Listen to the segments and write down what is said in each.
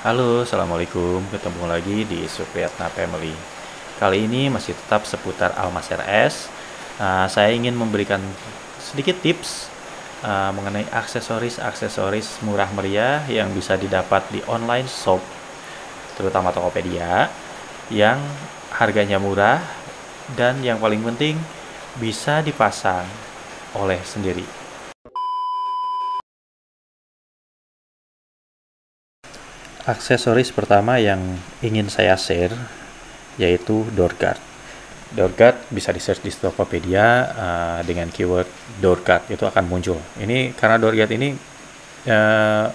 Halo, Assalamualaikum. Ketemu lagi di Supriyatna Family. Kali ini masih tetap seputar Almas RS. Saya ingin memberikan sedikit tips mengenai aksesoris-aksesoris murah meriah yang bisa didapat di online shop, terutama Tokopedia, yang harganya murah dan yang paling penting bisa dipasang oleh sendiri. Aksesoris pertama yang ingin saya share yaitu door guard. Door guard bisa di-search di Tokopedia dengan keyword door guard, itu akan muncul. Ini karena door guard ini uh,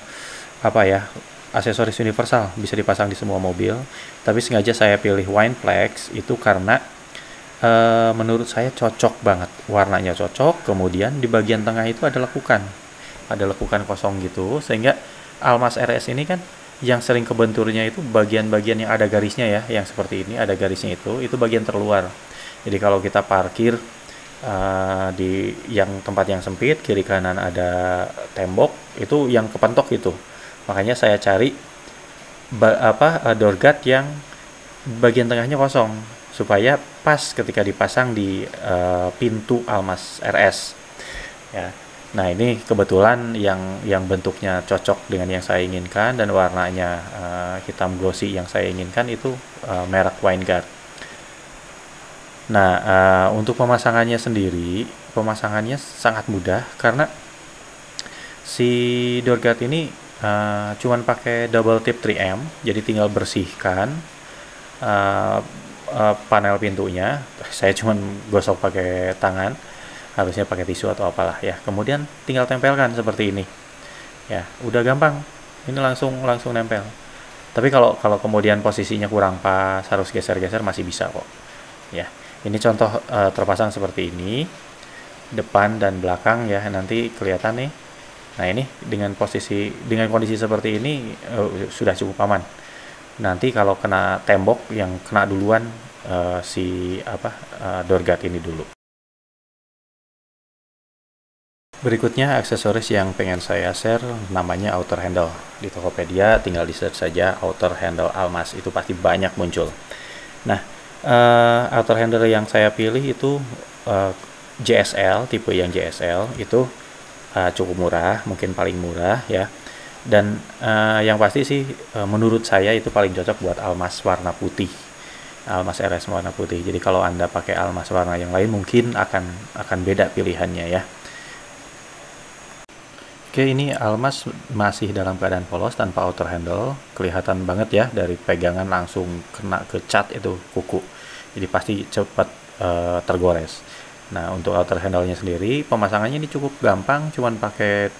apa ya, aksesoris universal, bisa dipasang di semua mobil. Tapi sengaja saya pilih Wine Flex itu karena menurut saya cocok banget, warnanya cocok. Kemudian di bagian tengah itu ada lekukan kosong gitu, sehingga Almas RS ini kan yang sering kebenturnya itu bagian-bagian yang ada garisnya ya, yang seperti ini ada garisnya, itu bagian terluar. Jadi kalau kita parkir di yang tempat yang sempit, kiri kanan ada tembok, itu yang kepentok itu. Makanya saya cari door guard yang bagian tengahnya kosong supaya pas ketika dipasang di pintu Almas RS ya. Nah, ini kebetulan yang bentuknya cocok dengan yang saya inginkan dan warnanya hitam glossy yang saya inginkan itu merek Winegard. Nah, untuk pemasangannya sendiri, pemasangannya sangat mudah karena si door guard ini cuman pakai double tip 3M, jadi tinggal bersihkan uh, panel pintunya. Saya cuman gosok pakai tangan, harusnya pakai tisu atau apalah ya. Kemudian tinggal tempelkan seperti ini ya, udah gampang, ini langsung langsung nempel. Tapi kalau kalau kemudian posisinya kurang pas, harus geser-geser, masih bisa kok ya. Ini contoh terpasang seperti ini, depan dan belakang ya, nanti kelihatan nih. Nah, ini dengan kondisi seperti ini sudah cukup aman. Nanti kalau kena tembok, yang kena duluan door guard ini dulu. Berikutnya aksesoris yang pengen saya share namanya outer handle. Di Tokopedia tinggal di search saja outer handle Almas, itu pasti banyak muncul. Nah, outer handle yang saya pilih itu JSL, tipe yang JSL itu cukup murah, mungkin paling murah ya. Dan yang pasti sih menurut saya itu paling cocok buat Almas warna putih. Almas RS warna putih. Jadi kalau Anda pakai Almas warna yang lain mungkin akan beda pilihannya ya. Oke, ini Almas masih dalam keadaan polos tanpa outer handle. Kelihatan banget ya, dari pegangan langsung kena ke cat itu kuku. Jadi pasti cepat tergores. Nah, untuk outer handle-nya sendiri, pemasangannya ini cukup gampang, cuman pakai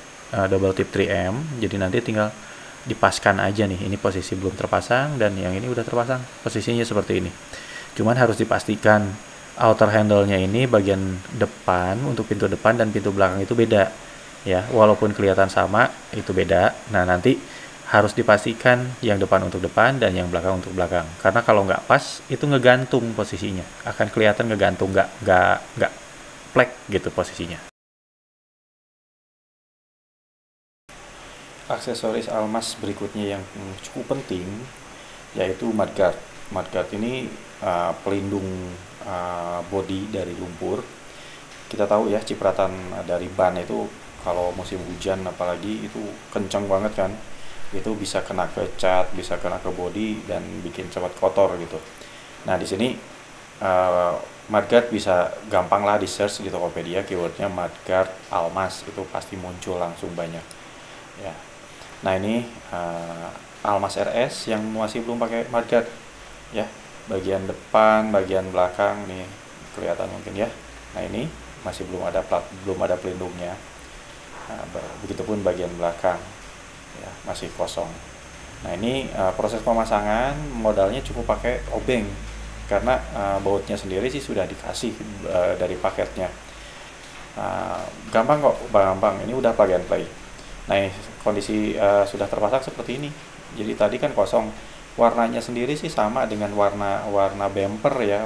double tip 3M. Jadi nanti tinggal dipaskan aja nih. Ini posisi belum terpasang dan yang ini udah terpasang. Posisinya seperti ini. Cuman harus dipastikan outer handle-nya ini bagian depan untuk pintu depan dan pintu belakang itu beda. Ya, walaupun kelihatan sama, itu beda. Nah, nanti harus dipastikan yang depan untuk depan dan yang belakang untuk belakang. Karena kalau nggak pas, itu ngegantung posisinya. Akan kelihatan ngegantung, nggak plek gitu posisinya. Aksesoris Almas berikutnya yang cukup penting yaitu mudguard. Mudguard ini pelindung bodi dari lumpur. Kita tahu ya, cipratan dari ban itu kalau musim hujan apalagi itu kencang banget kan, itu bisa kena ke cat, bisa kena ke bodi dan bikin cepat kotor gitu. Nah, di sini mudguard bisa gampang lah di search di Tokopedia, keywordnya mudguard Almas, itu pasti muncul langsung banyak ya. Nah, ini Almas RS yang masih belum pakai mudguard ya, bagian depan, bagian belakang nih kelihatan mungkin ya. Nah, ini masih belum ada pelindungnya. Nah, begitupun bagian belakang ya, masih kosong. Nah, ini proses pemasangan modalnya cukup pakai obeng karena bautnya sendiri sih sudah dikasih dari paketnya. Gampang kok, gampang. Ini udah plug and play. Nah, kondisi sudah terpasang seperti ini. Jadi tadi kan kosong. Warnanya sendiri sih sama dengan warna bumper ya,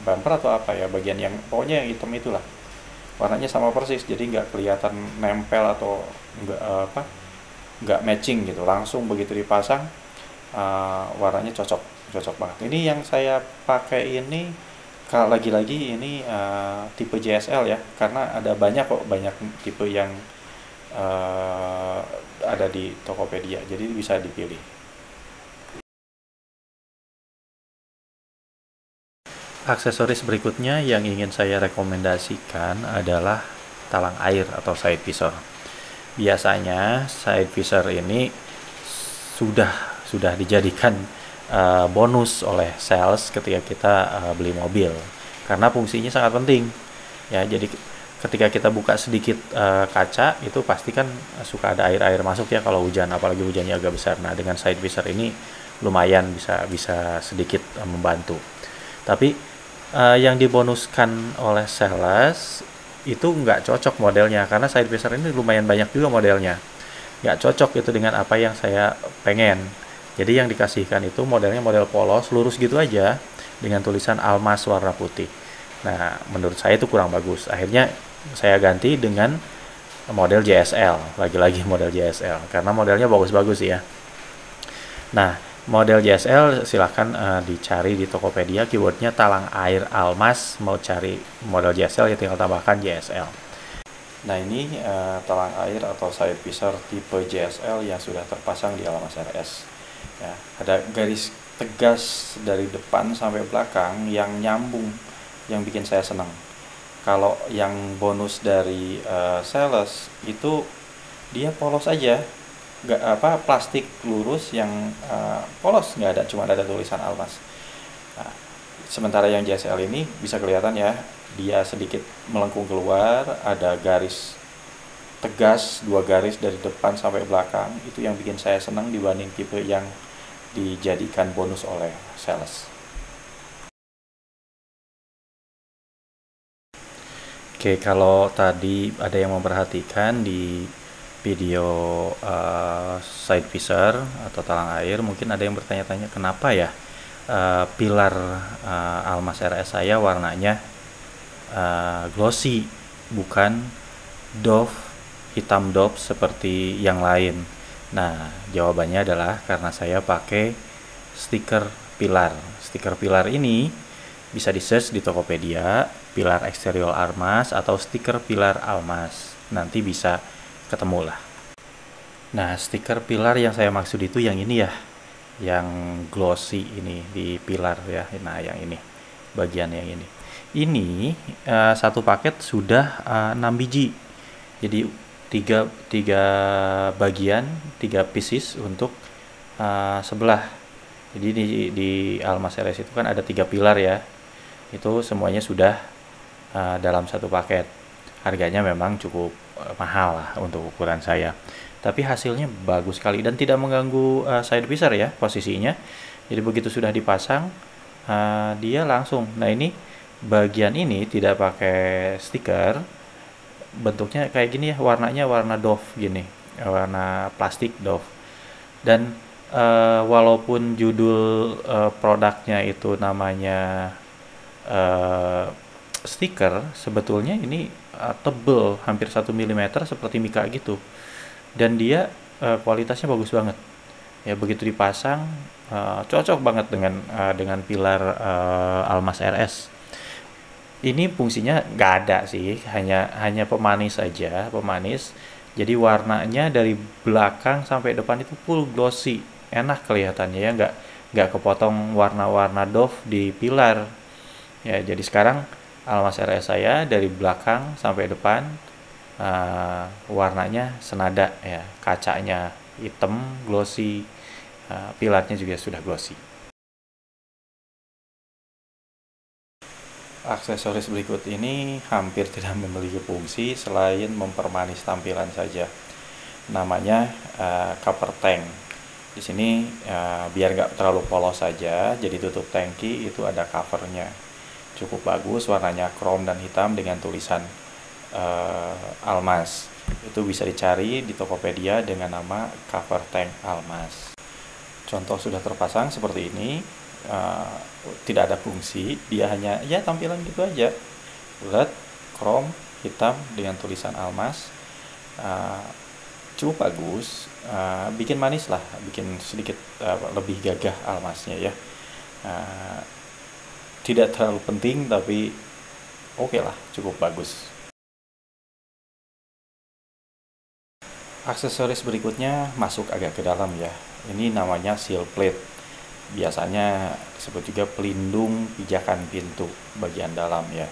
bumper atau apa ya, bagian yang pokoknya yang hitam itulah. Warnanya sama persis, jadi nggak kelihatan nempel atau nggak matching gitu. Langsung begitu dipasang warnanya cocok cocok banget. Ini yang saya pakai ini, kalau lagi-lagi ini tipe JSL ya, karena ada banyak kok, banyak tipe yang ada di Tokopedia, jadi bisa dipilih. Aksesoris berikutnya yang ingin saya rekomendasikan adalah talang air atau side visor. Biasanya side visor ini sudah dijadikan bonus oleh sales ketika kita beli mobil, karena fungsinya sangat penting ya. Jadi ketika kita buka sedikit kaca itu pasti kan suka ada air masuk ya kalau hujan, apalagi hujannya agak besar. Nah, dengan side visor ini lumayan bisa sedikit membantu. Tapi yang dibonuskan oleh sales itu nggak cocok modelnya, karena side visor ini lumayan banyak juga modelnya, nggak cocok itu dengan apa yang saya pengen. Jadi yang dikasihkan itu modelnya model polos lurus gitu aja dengan tulisan Almas warna putih. Nah, menurut saya itu kurang bagus. Akhirnya saya ganti dengan model JSL, lagi-lagi model JSL, karena modelnya bagus-bagus ya. Nah, model JSL silahkan dicari di Tokopedia, keywordnya talang air Almas. Mau cari model JSL ya tinggal tambahkan JSL. Nah, ini talang air atau side visor tipe JSL yang sudah terpasang di Almas RS ya. Ada garis tegas dari depan sampai belakang yang nyambung, yang bikin saya senang. Kalau yang bonus dari sales itu dia polos aja, nggak plastik lurus yang polos, nggak ada, cuma ada tulisan Almas. Nah, sementara yang JSL ini bisa kelihatan ya, dia sedikit melengkung keluar, ada garis tegas, 2 garis dari depan sampai belakang. Itu yang bikin saya senang dibanding tipe yang dijadikan bonus oleh sales. Oke, kalau tadi ada yang memperhatikan di video side visor atau talang air, mungkin ada yang bertanya-tanya kenapa ya pilar Almas RS saya warnanya glossy, bukan doff, hitam doff seperti yang lain. Nah, jawabannya adalah karena saya pakai stiker pilar. Stiker pilar ini bisa di-search di Tokopedia, pilar eksterior Almas atau stiker pilar Almas. Nanti bisa ketemu lah. Nah, stiker pilar yang saya maksud itu yang ini ya, yang glossy ini di pilar ya. Nah, yang ini, bagian yang ini. Ini satu paket sudah 6 biji. Jadi tiga bagian, 3 pieces untuk sebelah. Jadi di Almas RS itu kan ada 3 pilar ya. Itu semuanya sudah dalam satu paket. Harganya memang cukup mahal lah untuk ukuran saya. Tapi hasilnya bagus sekali dan tidak mengganggu side visor ya posisinya. Jadi begitu sudah dipasang, dia langsung. Nah, ini bagian ini tidak pakai stiker. Bentuknya kayak gini ya, warnanya warna doff gini, warna plastik doff. Dan walaupun judul produknya itu namanya stiker, sebetulnya ini tebel, hampir 1 mm seperti mika gitu. Dan dia kualitasnya bagus banget. Ya, begitu dipasang cocok banget dengan pilar Almas RS. Ini fungsinya nggak ada sih, hanya pemanis saja, pemanis. Jadi warnanya dari belakang sampai depan itu full glossy, enak kelihatannya ya, nggak kepotong warna-warna doff di pilar. Ya, jadi sekarang Almas RS saya dari belakang sampai depan warnanya senada ya, kacanya hitam glossy, pilarnya juga sudah glossy. Aksesoris berikut ini hampir tidak memiliki fungsi selain mempermanis tampilan saja. Namanya cover tank. Di sini biar nggak terlalu polos saja, jadi tutup tangki itu ada covernya. Cukup bagus, warnanya chrome dan hitam dengan tulisan Almas. Itu bisa dicari di Tokopedia dengan nama cover tank Almas. Contoh sudah terpasang seperti ini, tidak ada fungsi, dia hanya ya tampilan gitu aja, bulat, chrome, hitam dengan tulisan Almas. cukup bagus, bikin manis lah, bikin sedikit lebih gagah almasnya ya. Uh, Tidak terlalu penting tapi oke lah, cukup bagus. Aksesoris berikutnya masuk agak ke dalam ya. Ini namanya seal plate. Biasanya disebut juga pelindung pijakan pintu bagian dalam ya.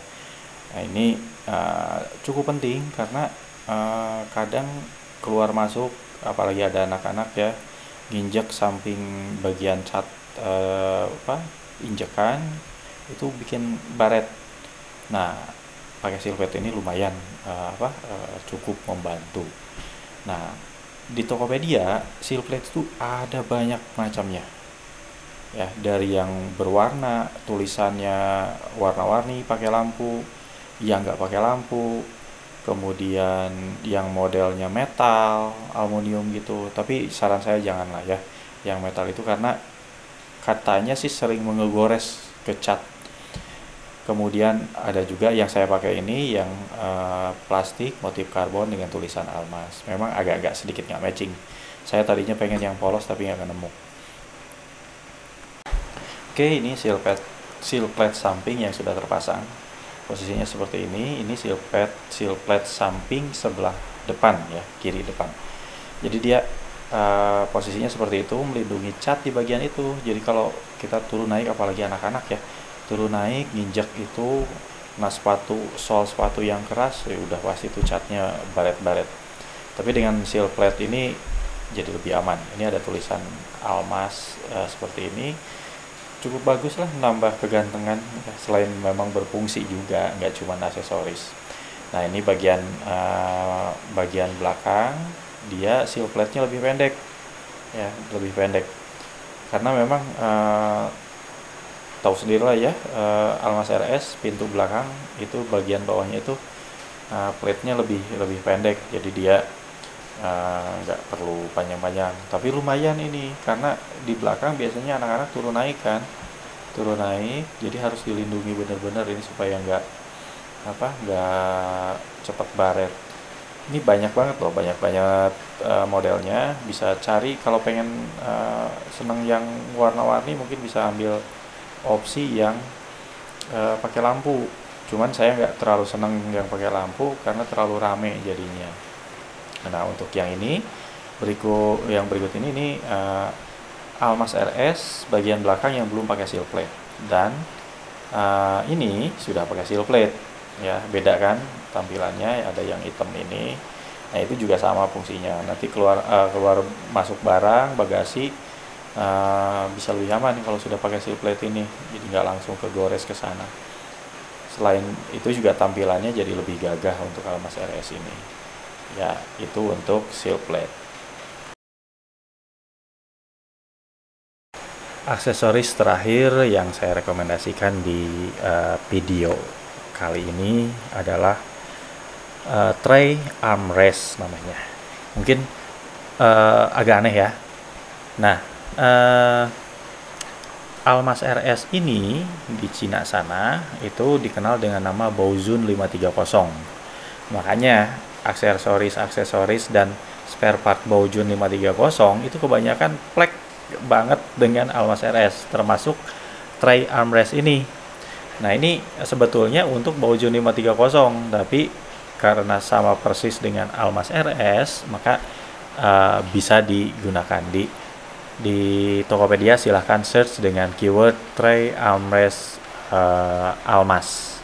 Nah, ini cukup penting karena kadang keluar masuk, apalagi ada anak-anak ya, nginjek samping bagian cat injekan itu bikin baret. Nah, pakai seal plate ini lumayan cukup membantu. Nah, di Tokopedia seal plate itu ada banyak macamnya. Ya, dari yang berwarna, tulisannya warna-warni pakai lampu, yang nggak pakai lampu, kemudian yang modelnya metal, aluminium gitu. Tapi saran saya janganlah ya yang metal itu, karena katanya sih sering mengegores ke cat. Kemudian ada juga yang saya pakai ini yang plastik motif karbon dengan tulisan almas. Memang agak-agak sedikit nggak matching. Saya tadinya pengen yang polos tapi nggak nemu. Oke, ini seal plate samping yang sudah terpasang. Posisinya seperti ini. Ini seal plate samping sebelah depan ya, kiri depan. Jadi dia posisinya seperti itu, melindungi cat di bagian itu. Jadi kalau kita turun naik, apalagi anak-anak ya, turun naik nginjek itu, nah sol sepatu yang keras ya udah pasti tuh catnya baret-baret. Tapi dengan seal plate ini jadi lebih aman. Ini ada tulisan almas seperti ini, cukup bagus lah, nambah kegantengan. Selain memang berfungsi juga, nggak cuma aksesoris. Nah, ini bagian belakang, dia seal plate-nya lebih pendek ya, lebih pendek karena memang tahu sendiri lah ya, Almas RS pintu belakang itu bagian bawahnya itu plate-nya lebih pendek, jadi dia nggak perlu panjang-panjang. Tapi lumayan ini karena di belakang biasanya anak-anak turun naik, jadi harus dilindungi benar-benar ini supaya nggak cepat baret. Ini banyak banget loh, banyak modelnya, bisa cari. Kalau pengen seneng yang warna-warni mungkin bisa ambil opsi yang pakai lampu. Cuman saya nggak terlalu seneng yang pakai lampu karena terlalu rame jadinya. Nah, untuk yang ini berikut ini Almas RS bagian belakang yang belum pakai seal plate, dan ini sudah pakai seal plate ya. Beda kan tampilannya, ada yang hitam ini. Nah, itu juga sama fungsinya. Nanti keluar masuk barang bagasi bisa lebih aman kalau sudah pakai seal plate ini, jadi nggak langsung kegores ke sana. Selain itu juga tampilannya jadi lebih gagah untuk Almas RS ini ya. Itu untuk seal plate. Aksesoris terakhir yang saya rekomendasikan di video kali ini adalah tray armrest namanya. Mungkin agak aneh ya. Nah, Almas RS ini di Cina sana itu dikenal dengan nama Baozun 530. Makanya aksesoris dan spare part Baozun 530 itu kebanyakan plek banget dengan Almas RS, termasuk tray armrest ini. Nah, ini sebetulnya untuk Baozun 530, tapi karena sama persis dengan Almas RS, maka bisa digunakan di Tokopedia. Silahkan search dengan keyword tray armrest Almas.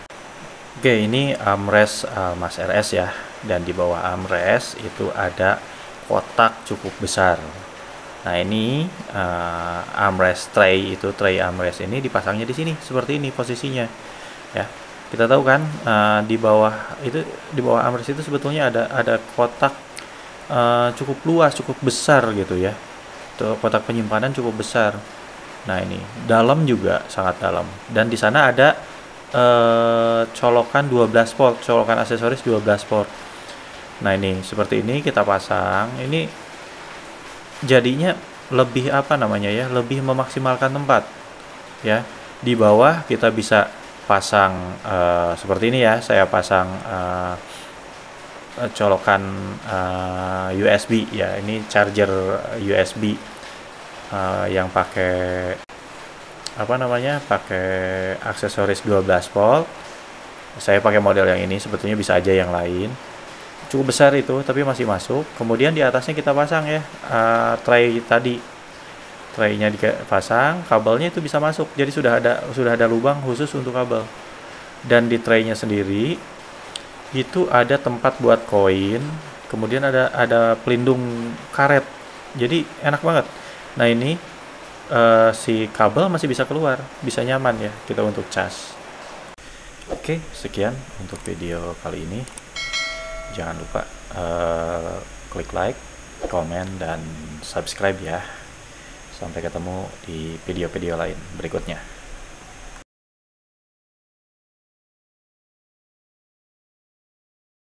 Oke, ini armrest Almas RS ya, dan di bawah armrest itu ada kotak cukup besar. Nah, ini armrest tray armrest ini dipasangnya di sini seperti ini posisinya ya. Kita tahu kan di bawah armrest itu sebetulnya ada kotak cukup luas, cukup besar gitu ya. Kotak penyimpanan cukup besar. Nah, ini dalam juga sangat dalam, dan di sana ada colokan 12 volt, colokan aksesoris 12 volt. Nah, ini seperti ini kita pasang. Ini jadinya lebih lebih memaksimalkan tempat ya. Di bawah kita bisa pasang seperti ini ya. Saya pasang colokan USB ya. Ini charger USB yang pakai apa namanya, pakai aksesoris 12 volt. Saya pakai model yang ini, sebetulnya bisa aja yang lain. Cukup besar itu, tapi masih masuk. Kemudian di atasnya kita pasang ya tray tadi. Traynya dipasang, kabelnya itu bisa masuk. Jadi sudah ada lubang khusus untuk kabel. Dan di traynya sendiri itu ada tempat buat koin. Kemudian ada pelindung karet. Jadi enak banget. Nah ini si kabel masih bisa keluar, bisa nyaman ya kita untuk cas. Oke, sekian untuk video kali ini. Jangan lupa klik like, komen, dan subscribe ya. Sampai ketemu di video-video lain berikutnya.